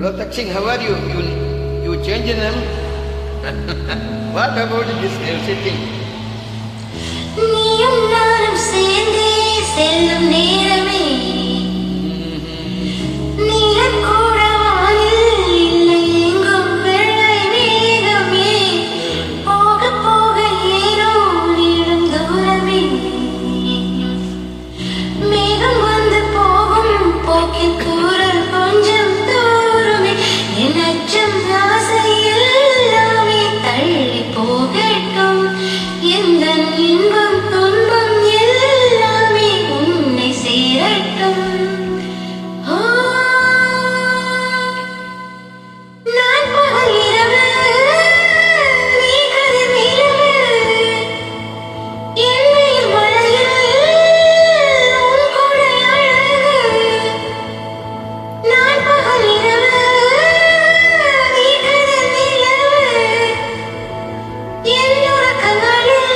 Hello, Takshing, how are you? You change the name? What about this sitting? நீயும் நானும் சேர்ந்தே செல்லும் நேரமே நீலம் கூட வானில் இல்லை எங்கும் வெள்ளை மேகமே போக போக ஏனோ நீளும் தூரமே மேகம் வந்து போகும் போக்கில் கூறல் கொஞ்சம் தூரமே என் அச்சம் ஆசை எல்லாமே தள்ளி போகட்டும் எந்த இன்பம் துன்பம் எல்லாமே உன்னை சேரட்டும் நான் பகல் இரவு நீ கதிர் நிலவு எண்ணெயில் மழையில் உன் கொடை அழகு நான் பகல் இரவு நீ கதிர் நிலவு என்னோட கண்களில்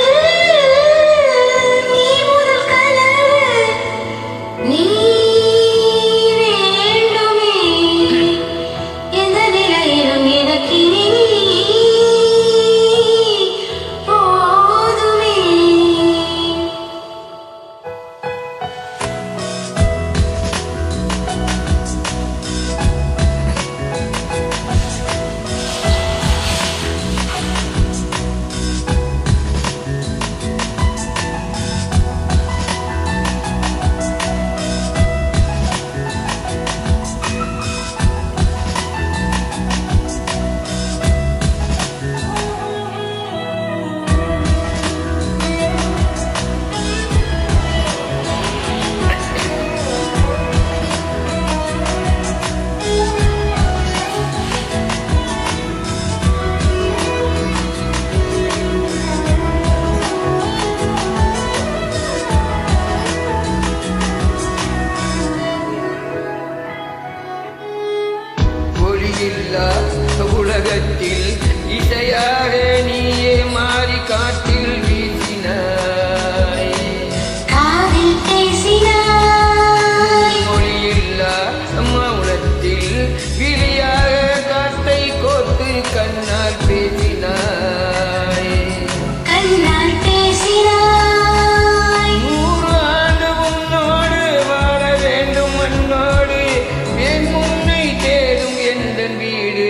நீ முதல் கனவு நீ வேண்டுமே எந்த நிலையிலும் எனக்கு நீ போதுமே ஒளியில்லா உலகத்தில் இசையாக நீயே மாறி காட்டில் வீசினாய் காதில் பேசினாய் மொழியில்லா மௌனத்தில் விழியாக காத்தை கோர்த்து கண்ணால் பேசினாய் கண்ணால் பேசினாய் 100 ஆண்டு உன்னோடு வாழ வேண்டும் மண்ணோடு என் முன்னை தேடும் எந்த வீடு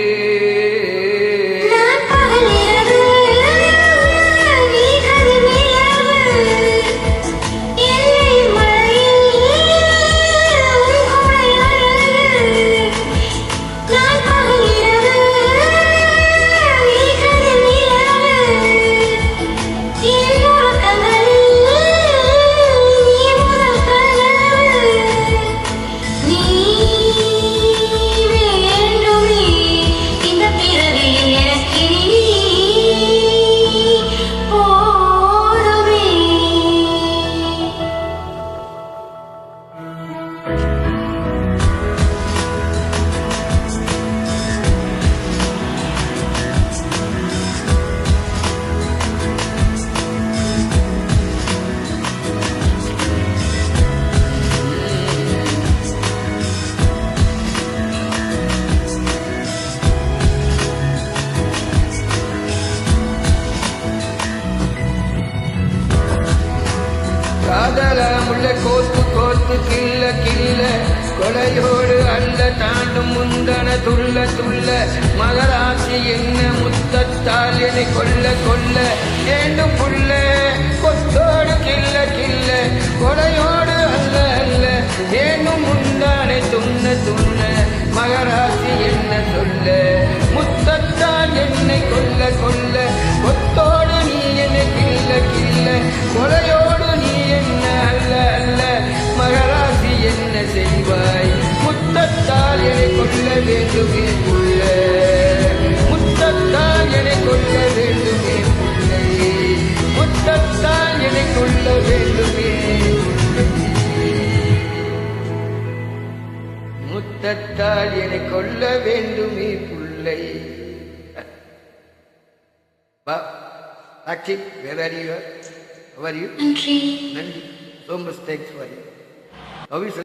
நான் பகல் இரவு நீ கதிர் நிலவு எல்லையில் மழையில் உன் கொடை அழகு நான் பகல் இரவு நீ கதிர் நிலவு என்னோட கண்களில் நீ முதல் கனவு நீ வேண்டுமே இந்த பிறவியில் எனக்கு நீ போதுமே காதல முள்ள கோத்து கோத்து கில்ல கில்ல கொலையோடு அல்ல தாண்டும் முந்தன துள்ள துள்ள மகராசி என்ன முத்தத்தால் என்னை கொல்ல கொல்ல வேண்டும் புள்ள கொத்தோடு கில்ல கில்ல கொலையோடு அல்ல அல்ல வேண்டும் முந்தானை துண்ண துண்ண மகராசி என்ன சொல்ல முத்தத்தால் என்னை கொல்ல கொல்ல கொத்தோடு நீ என்னை கில்ல கில்ல கொலையோடு நீ என்ன அல்ல அல்ல மகராசி என்ன செய்வாய் முத்தத்தால் என்னை கொல்ல வேண்டுமே புள்ள முத்தத்தால் என்னை கொல்ல வேண்டுமே புள்ளை முத்தத்தால் என்னை கொல்ல வேண்டுமே முத்தத்தால் என்னை கொல்ல வேண்டுமே புள்ளை Akshit, where are you? How are you? நன்றி Nandi. So much thanks for you. How is